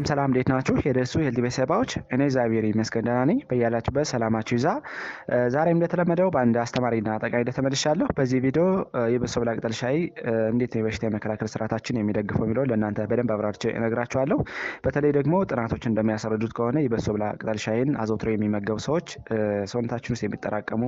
ሰላም እንዴት ናችሁ? የደሱ ሄልዲ ቤተሰቦች፣ እኔ እግዚአብሔር ይመስገን ደህና ነኝ። በያላችሁበት ሰላማችሁ ይዛ። ዛሬም እንደተለመደው በአንድ አስተማሪና ጠቃሚ ተመልሻለሁ። በዚህ ቪዲዮ የበሶ ብላ ቅጠል ሻይ እንዴት ነው የበሽታ የመከላከል ስርዓታችን የሚደግፈው የሚለው ለእናንተ በደንብ አብራርቼ እነግራችኋለሁ። በተለይ ደግሞ ጥናቶች እንደሚያስረዱት ከሆነ የበሶ ብላ ቅጠል ሻይን አዘውትረው የሚመገቡ ሰዎች ሰውነታችን ውስጥ የሚጠራቀሙ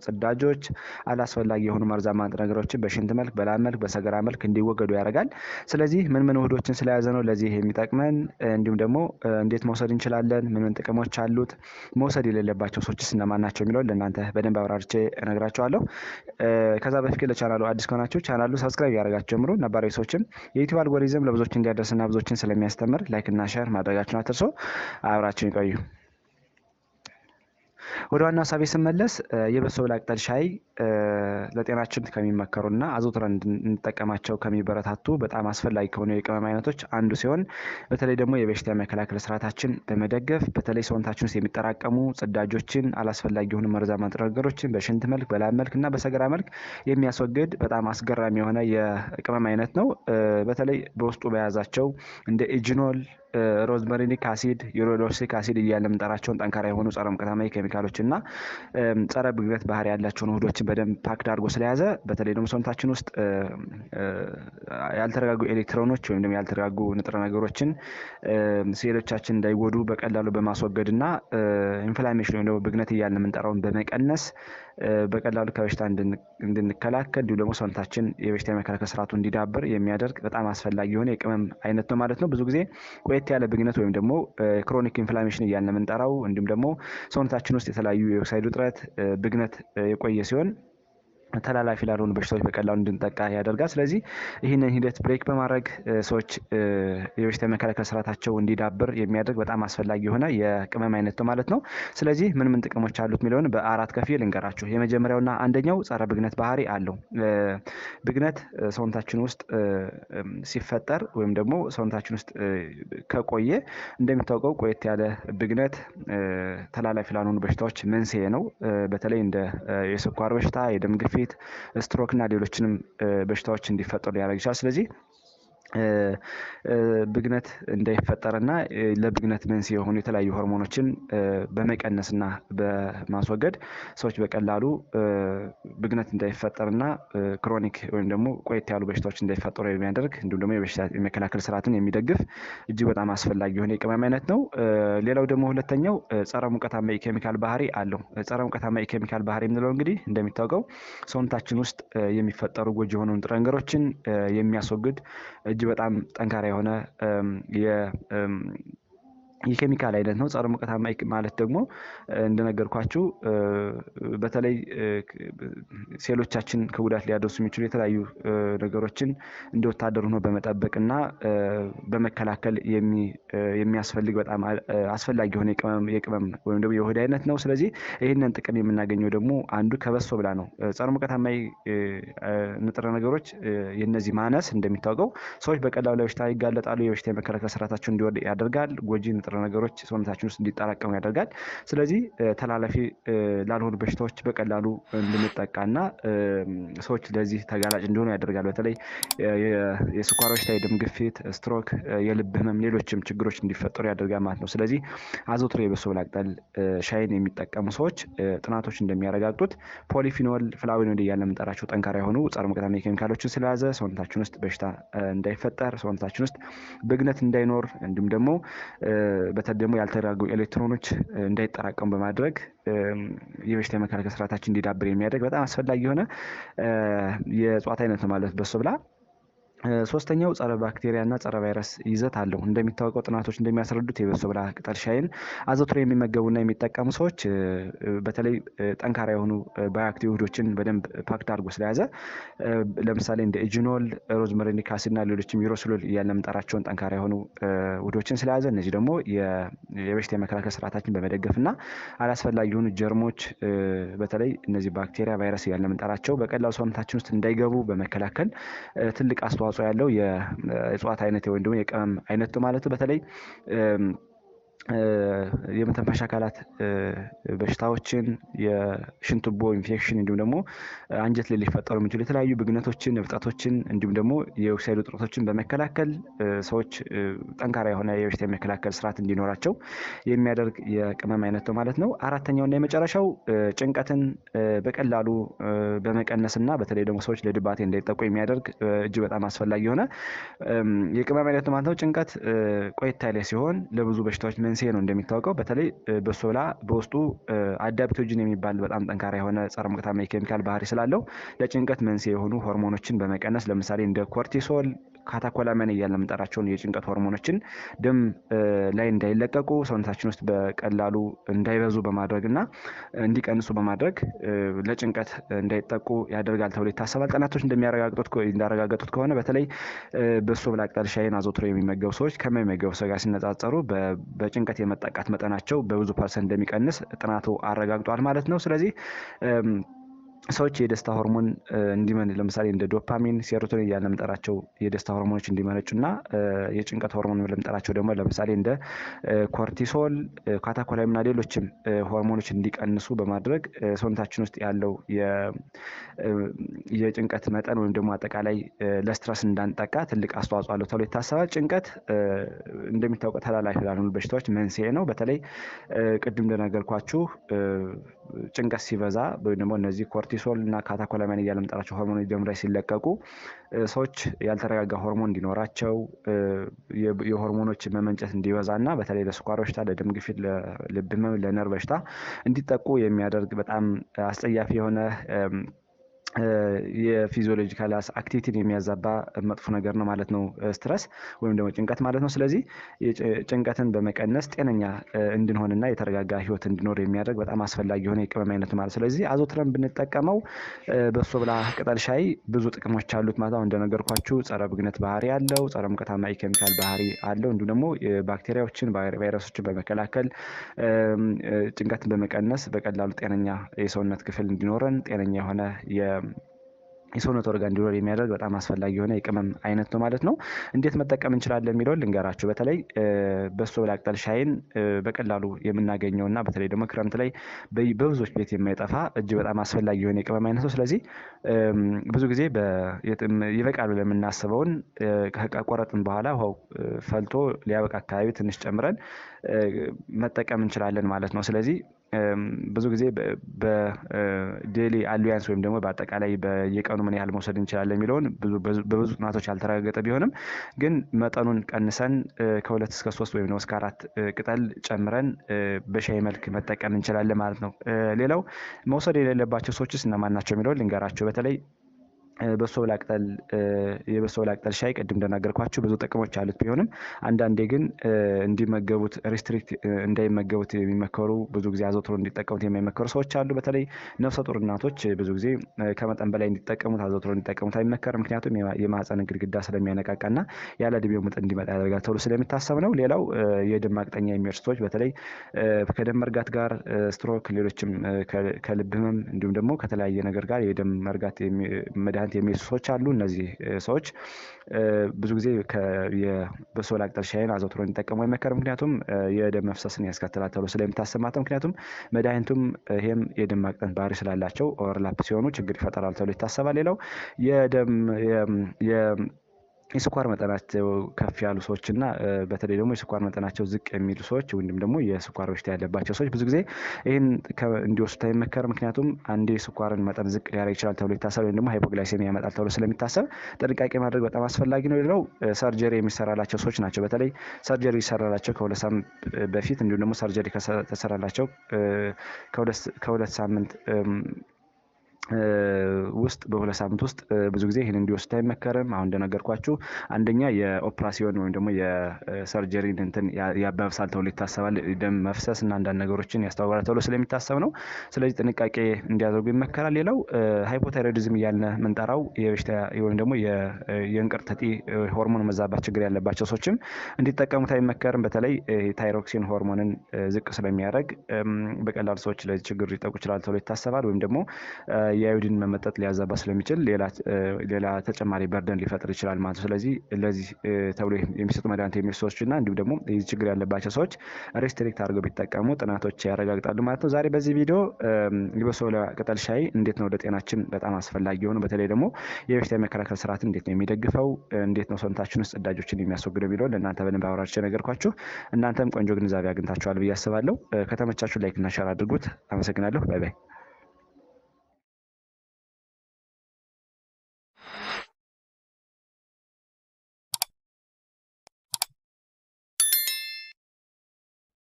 ጽዳጆች፣ አላስፈላጊ የሆኑ መርዛማ ንጥረ ነገሮችን በሽንት መልክ፣ በላብ መልክ፣ በሰገራ መልክ እንዲወገዱ ያደርጋል። ስለዚህ ምን ውህዶችን ስለያዘ ነው ለዚህ የሚጠቅመን እንዲሁም ደግሞ እንዴት መውሰድ እንችላለን፣ ምን ጥቅሞች አሉት፣ መውሰድ የሌለባቸው ሰዎችስ እነማን ናቸው የሚለው ለእናንተ በደንብ አብራርቼ እነግራችኋለሁ። ከዛ በፊት ለቻናሉ አዲስ ከሆናችሁ ቻናሉ ሰብስክራይብ ያደርጋችሁ ጀምሩ። ነባራዊ ሰዎችም የዩቲዩብ አልጎሪዝም ለብዙዎች እንዲያደርስና ብዙዎችን ስለሚያስተምር ላይክ እና ሼር ማድረጋችሁን አትርሱ። አብራችሁን ይቆዩ። ወደ ዋናው ሀሳቤ ስመለስ የበሶ ብላ ቅጠል ሻይ ለጤናችን ከሚመከሩና አዘውትረን እንጠቀማቸው ከሚበረታቱ በጣም አስፈላጊ ከሆኑ የቅመም አይነቶች አንዱ ሲሆን በተለይ ደግሞ የበሽታ መከላከል ስርዓታችን በመደገፍ በተለይ ሰውነታችን ውስጥ የሚጠራቀሙ ጽዳጆችን፣ አላስፈላጊ የሆኑ መርዛማ ንጥረ ነገሮችን በሽንት መልክ፣ በላብ መልክ እና በሰገራ መልክ የሚያስወግድ በጣም አስገራሚ የሆነ የቅመም አይነት ነው። በተለይ በውስጡ በያዛቸው እንደ ኢጂኖል፣ ሮዝመሪኒክ አሲድ፣ ዩሮዶክሲክ አሲድ እያለ የምንጠራቸውን ጠንካራ የሆኑ ጸረ ሙቀታማዊ ኬሚካሎች እና ጸረ ብግነት ባህሪ ያላቸውን ውህዶችን በደንብ ፓክድ አድርጎ ስለያዘ በተለይ ደግሞ ሰውነታችን ውስጥ ያልተረጋጉ ኤሌክትሮኖች ወይም ደግሞ ያልተረጋጉ ንጥረ ነገሮችን ሴሎቻችን እንዳይጎዱ በቀላሉ በማስወገድ እና ኢንፍላሜሽን ወይም ደግሞ ብግነት እያለ የምንጠራውን በመቀነስ በቀላሉ ከበሽታ እንድንከላከል እንዲሁም ደግሞ ሰውነታችን የበሽታ የመከላከል ስርዓቱ እንዲዳብር የሚያደርግ በጣም አስፈላጊ የሆነ የቅመም አይነት ነው ማለት ነው። ብዙ ጊዜ ቆየት ያለ ብግነት ወይም ደግሞ ክሮኒክ ኢንፍላሜሽን እያለ የምንጠራው እንዲሁም ደግሞ ሰውነታችን ውስጥ የተለያዩ የኦክሳይድ ውጥረት፣ ብግነት የቆየ ሲሆን ተላላፊ ላልሆኑ በሽታዎች በቀላሉ እንድንጠቃ ያደርጋል። ስለዚህ ይህንን ሂደት ብሬክ በማድረግ ሰዎች የበሽታ የመከላከል ስርዓታቸው እንዲዳብር የሚያደርግ በጣም አስፈላጊ የሆነ የቅመም አይነት ነው ማለት ነው። ስለዚህ ምን ጥቅሞች አሉት የሚለውን በአራት ከፍዬ ልንገራችሁ። የመጀመሪያውና አንደኛው ጸረ ብግነት ባህሪ አለው። ብግነት ሰውነታችን ውስጥ ሲፈጠር ወይም ደግሞ ሰውነታችን ውስጥ ከቆየ እንደሚታወቀው ቆየት ያለ ብግነት ተላላፊ ላልሆኑ በሽታዎች መንስኤ ነው። በተለይ እንደ የስኳር በሽታ፣ የደም ግፊት፣ ስትሮክ እና ሌሎችንም በሽታዎች እንዲፈጠሩ ሊያደርግ ይችላል። ስለዚህ ብግነት እንዳይፈጠርና ለብግነት መንስኤ የሆኑ የተለያዩ ሆርሞኖችን በመቀነስና በማስወገድ ሰዎች በቀላሉ ብግነት እንዳይፈጠርና ክሮኒክ ወይም ደግሞ ቆየት ያሉ በሽታዎች እንዳይፈጠሩ የሚያደርግ እንዲሁም ደግሞ የበሽታ የመከላከል ስርዓትን የሚደግፍ እጅግ በጣም አስፈላጊ የሆነ የቅመም አይነት ነው። ሌላው ደግሞ ሁለተኛው ጸረ ሙቀታማ የኬሚካል ባህሪ አለው። ጸረ ሙቀታማ የኬሚካል ባህሪ የምንለው እንግዲህ እንደሚታወቀው ሰውነታችን ውስጥ የሚፈጠሩ ጎጂ የሆኑ ንጥረ ነገሮችን የሚያስወግድ እጅግ በጣም ጠንካራ የሆነ የኬሚካል አይነት ነው። ጸረ ሙቀታማ ማለት ደግሞ እንደነገርኳችሁ በተለይ ሴሎቻችን ከጉዳት ሊያደርሱ የሚችሉ የተለያዩ ነገሮችን እንደ ወታደር ሆኖ በመጠበቅና በመከላከል የሚያስፈልግ በጣም አስፈላጊ የሆነ የቅመም ወይም ደግሞ የውህድ አይነት ነው። ስለዚህ ይህንን ጥቅም የምናገኘው ደግሞ አንዱ ከበሶ ብላ ነው። ጸረ ሙቀታማ ንጥረ ነገሮች የነዚህ ማነስ እንደሚታወቀው ሰዎች በቀላሉ ለበሽታ ይጋለጣሉ። የበሽታ የመከላከል ስርዓታቸው እንዲወድቅ ያደርጋል። ጎጂ ንጥረ ነገሮች ሰውነታችን ውስጥ እንዲጠራቀሙ ያደርጋል። ስለዚህ ተላላፊ ላልሆኑ በሽታዎች በቀላሉ እንድንጠቃና ሰዎች ለዚህ ተጋላጭ እንዲሆኑ ያደርጋል። በተለይ የስኳር በሽታ፣ የደም ግፊት፣ ስትሮክ፣ የልብ ህመም፣ ሌሎችም ችግሮች እንዲፈጠሩ ያደርጋል ማለት ነው። ስለዚህ አዘውትሮ የበሶ ብላ ቅጠል ሻይን የሚጠቀሙ ሰዎች ጥናቶች እንደሚያረጋግጡት ፖሊፊኖል፣ ፍላቮኖይድ እያልን የምንጠራቸው ጠንካራ የሆኑ ጸረ ሙቀታማ ኬሚካሎችን ስለያዘ ሰውነታችን ውስጥ በሽታ እንዳይፈጠር፣ ሰውነታችን ውስጥ ብግነት እንዳይኖር እንዲሁም ደግሞ በተለይ ደግሞ ያልተረጋጉ ኤሌክትሮኖች እንዳይጠራቀሙ በማድረግ የበሽታ የመከላከል ስርዓታችን እንዲዳብር የሚያደርግ በጣም አስፈላጊ የሆነ የእጽዋት አይነት ነው ማለት በሶ ብላ። ሶስተኛው ጸረ ባክቴሪያ እና ጸረ ቫይረስ ይዘት አለው። እንደሚታወቀው ጥናቶች እንደሚያስረዱት የበሶ ብላ ቅጠል ሻይን አዘውትረው የሚመገቡና የሚጠቀሙ ሰዎች በተለይ ጠንካራ የሆኑ ባዮአክቲቭ ውህዶችን በደንብ ፓክድ አድርጎ ስለያዘ ለምሳሌ እንደ ኢጂኖል፣ ሮዝመሪኒክ አሲድ እና ሌሎችም ዩሮስሎል እያልን የምንጠራቸውን ጠንካራ የሆኑ ውህዶችን ስለያዘ እነዚህ ደግሞ የበሽታ የመከላከል ስርዓታችን በመደገፍና አላስፈላጊ የሆኑ ጀርሞች በተለይ እነዚህ ባክቴሪያ፣ ቫይረስ እያልን የምንጠራቸው በቀላሉ ሰውነታችን ውስጥ እንዳይገቡ በመከላከል ትልቅ አስተዋጽኦ ያለው የእጽዋት አይነት ወይም ደግሞ የቅመም አይነት ማለት ነው። በተለይ የመተንፈሻ አካላት በሽታዎችን፣ የሽንት ቱቦ ኢንፌክሽን እንዲሁም ደግሞ አንጀት ላይ ሊፈጠሩ የሚችሉ የተለያዩ ብግነቶችን፣ እብጠቶችን እንዲሁም ደግሞ የኦክሳይድ ውጥረቶችን በመከላከል ሰዎች ጠንካራ የሆነ የበሽታ የመከላከል ስርዓት እንዲኖራቸው የሚያደርግ የቅመም አይነት ነው ማለት ነው። አራተኛውና የመጨረሻው ጭንቀትን በቀላሉ በመቀነስና በተለይ ደግሞ ሰዎች ለድባቴ እንዳይጠቁ የሚያደርግ እጅግ በጣም አስፈላጊ የሆነ የቅመም አይነት ነው ማለት ነው። ጭንቀት ቆየት ያለ ሲሆን ለብዙ በሽታዎች መንስኤ ነው እንደሚታወቀው። በተለይ በሶላ በውስጡ አዳፕቶጅን የሚባል በጣም ጠንካራ የሆነ ጸረ ሙቀታማ የኬሚካል ባህሪ ስላለው ለጭንቀት መንስኤ የሆኑ ሆርሞኖችን በመቀነስ ለምሳሌ እንደ ኮርቲሶል፣ ካታኮላሚን እያልን የምንጠራቸውን የጭንቀት ሆርሞኖችን ደም ላይ እንዳይለቀቁ ሰውነታችን ውስጥ በቀላሉ እንዳይበዙ በማድረግና እንዲቀንሱ በማድረግ ለጭንቀት እንዳይጠቁ ያደርጋል ተብሎ ይታሰባል። ጥናቶች እንዳረጋገጡት ከሆነ በተለይ በሶ ብላ ቅጠል ሻይን አዘውትረው የሚመገቡ ሰዎች ከማይመገቡ ሰው ጋር ሲነጻጸሩ በጭንቀት የመጠቃት መጠናቸው በብዙ ፐርሰንት እንደሚቀንስ ጥናቱ አረጋግጧል ማለት ነው። ስለዚህ ሰዎች የደስታ ሆርሞን እንዲመነጭ ለምሳሌ እንደ ዶፓሚን፣ ሴሮቶኒን እያልን የምንጠራቸው የደስታ ሆርሞኖች እንዲመነጩና የጭንቀት ሆርሞን ለምንጠራቸው ደግሞ ለምሳሌ እንደ ኮርቲሶል፣ ካታኮላሚንና ሌሎችም ሆርሞኖች እንዲቀንሱ በማድረግ ሰውነታችን ውስጥ ያለው የጭንቀት መጠን ወይም ደግሞ አጠቃላይ ለስትረስ እንዳንጠቃ ትልቅ አስተዋጽኦ አለው ተብሎ ይታሰባል። ጭንቀት እንደሚታወቀው ተላላፊ ላልሆኑ በሽታዎች መንስኤ ነው። በተለይ ቅድም እንደነገርኳችሁ ጭንቀት ሲበዛ ወይም ደግሞ እነዚህ ኮርቲሶል እና ካታኮላሚን እያልን የምንጠራቸው ሆርሞኖች ደም ላይ ሲለቀቁ ሰዎች ያልተረጋጋ ሆርሞን እንዲኖራቸው የሆርሞኖች መመንጨት እንዲበዛ እና በተለይ ለስኳር በሽታ፣ ለደም ግፊት፣ ለልብ ህመም፣ ለነርቭ በሽታ እንዲጠቁ የሚያደርግ በጣም አስጸያፊ የሆነ የፊዚዮሎጂካል አክቲቪቲን የሚያዛባ መጥፎ ነገር ነው ማለት ነው ስትረስ ወይም ደግሞ ጭንቀት ማለት ነው። ስለዚህ ጭንቀትን በመቀነስ ጤነኛ እንድንሆንና የተረጋጋ ህይወት እንዲኖር የሚያደርግ በጣም አስፈላጊ የሆነ የቅመም አይነት ማለት። ስለዚህ አዘውትረን ብንጠቀመው በሶ ብላ ቅጠል ሻይ ብዙ ጥቅሞች አሉት ማለት ነው። እንደነገርኳችሁ ጸረ ብግነት ባህሪ አለው፣ ጸረ ሙቀታማ የኬሚካል ባህሪ አለው። እንዲሁም ደግሞ ባክቴሪያዎችን፣ ቫይረሶችን በመከላከል ጭንቀትን በመቀነስ በቀላሉ ጤነኛ የሰውነት ክፍል እንዲኖረን ጤነኛ የሆነ የሰውነት ኦርጋን እንዲኖር የሚያደርግ በጣም አስፈላጊ የሆነ የቅመም አይነት ነው ማለት ነው። እንዴት መጠቀም እንችላለን የሚለውን ልንገራችሁ። በተለይ በሶ ብላ ቅጠል ሻይን በቀላሉ የምናገኘውና በተለይ ደግሞ ክረምት ላይ በብዙዎች ቤት የማይጠፋ እጅግ በጣም አስፈላጊ የሆነ የቅመም አይነት ነው። ስለዚህ ብዙ ጊዜ ይበቃል ብለን የምናስበውን ከቆረጥን በኋላ ውሃው ፈልቶ ሊያበቃ አካባቢ ትንሽ ጨምረን መጠቀም እንችላለን ማለት ነው። ስለዚህ ብዙ ጊዜ በዴሊ አሉያንስ ወይም ደግሞ በአጠቃላይ በየቀኑ ምን ያህል መውሰድ እንችላለን የሚለውን በብዙ ጥናቶች ያልተረጋገጠ ቢሆንም ግን መጠኑን ቀንሰን ከ2 እስከ 3 ወይም ደግሞ እስከ 4 ቅጠል ጨምረን በሻይ መልክ መጠቀም እንችላለን ማለት ነው። ሌላው መውሰድ የሌለባቸው ሰዎችስ እነማን ናቸው የሚለውን ልንገራቸው። በተለይ በሶ ብላ ቅጠል የበሶ ብላ ቅጠል ሻይ ቅድም እንደናገርኳችሁ ብዙ ጥቅሞች አሉት ቢሆንም አንዳንዴ ግን እንዲመገቡት ሪስትሪክት እንዳይመገቡት የሚመከሩ ብዙ ጊዜ አዘውትሮ እንዲጠቀሙት የማይመከሩ ሰዎች አሉ። በተለይ ነፍሰ ጡር እናቶች ብዙ ጊዜ ከመጠን በላይ እንዲጠቀሙት አዘውትሮ እንዲጠቀሙት አይመከርም። ምክንያቱም የማህፀን ግድግዳ ስለሚያነቃቃና ያለ ዕድሜው ምጥ እንዲመጣ ያደርጋል ተብሎ ስለሚታሰብ ነው። ሌላው የደም ማቅጠኛ የሚወስዱ ሰዎች በተለይ ከደም መርጋት ጋር ስትሮክ፣ ሌሎችም ከልብ ህመም እንዲሁም ደግሞ ከተለያየ ነገር ጋር የደም መርጋት መድኃኒት የሚወስዱ ሰዎች አሉ። እነዚህ ሰዎች ብዙ ጊዜ የበሶ ብላ ቅጠል ሻይን አዘውትሮ እንዲጠቀሙ አይመከርም። ምክንያቱም የደም መፍሰስን ያስከትላል ተብሎ ስለሚታሰብ ማለት ነው። ምክንያቱም መድኃኒቱም ይሄም የደም ማቅጠን ባህሪ ስላላቸው ኦቨርላፕ ሲሆኑ ችግር ይፈጠራል ተብሎ ይታሰባል። ሌላው የስኳር መጠናቸው ከፍ ያሉ ሰዎች እና በተለይ ደግሞ የስኳር መጠናቸው ዝቅ የሚሉ ሰዎች ወይም ደግሞ የስኳር በሽታ ያለባቸው ሰዎች ብዙ ጊዜ ይህን እንዲወስዱት አይመከርም። ምክንያቱም አንዴ የስኳርን መጠን ዝቅ ሊያደርግ ይችላል ተብሎ ይታሰብ ወይም ደግሞ ሃይፖግላይሴሚያ ያመጣል ተብሎ ስለሚታሰብ ጥንቃቄ ማድረግ በጣም አስፈላጊ ነው። ሌላው ሰርጀሪ የሚሰራላቸው ሰዎች ናቸው። በተለይ ሰርጀሪ ይሰራላቸው ከ2 ሳምንት በፊት እንዲሁም ደግሞ ሰርጀሪ ከተሰራላቸው ከ2 ሳምንት ውስጥ በ2 ሳምንት ውስጥ ብዙ ጊዜ ይህን እንዲወስድ አይመከርም። አሁን እንደነገርኳችሁ አንደኛ የኦፕራሲዮን ወይም ደግሞ የሰርጀሪን እንትን ያባብሳል ተብሎ ይታሰባል። ደም መፍሰስ እና አንዳንድ ነገሮችን ያስተዋውራል ተብሎ ስለሚታሰብ ነው። ስለዚህ ጥንቃቄ እንዲያደርጉ ይመከራል። ሌላው ሃይፖታይሮይዲዝም እያልን የምንጠራው የበሽታ ወይም ደግሞ የእንቅርት እጢ ሆርሞን መዛባት ችግር ያለባቸው ሰዎችም እንዲጠቀሙት አይመከርም። በተለይ ታይሮክሲን ሆርሞንን ዝቅ ስለሚያደርግ በቀላሉ ሰዎች ለዚህ ችግር ሊጠቁ ይችላል ተብሎ ይታሰባል። ወይም ደግሞ የአዮዲን መመጠጥ ሊያዛባ ስለሚችል ሌላ ተጨማሪ በርደን ሊፈጥር ይችላል ማለት ነው። ስለዚህ ለዚህ ተብሎ የሚሰጡ መድኃኒት የሚወስዱ ሰዎችና እንዲሁም ደግሞ የዚህ ችግር ያለባቸው ሰዎች ሬስትሪክት አድርገው ቢጠቀሙ ጥናቶች ያረጋግጣሉ ማለት ነው። ዛሬ በዚህ ቪዲዮ የበሶላ ቅጠል ሻይ እንዴት ነው ለጤናችን በጣም አስፈላጊ የሆነ በተለይ ደግሞ የበሽታ የመከላከል ስርዓት እንዴት ነው የሚደግፈው፣ እንዴት ነው ሰውነታችን ውስጥ ጽዳጆችን የሚያስወግደው የሚለውን ለእናንተ በደንብ አብራርቼ ነገርኳችሁ። እናንተም ቆንጆ ግንዛቤ አግኝታችኋል ብዬ አስባለሁ። ከተመቻችሁ ላይክ እና ሼር አድርጉት። አመሰግናለሁ። ባይ ባይ።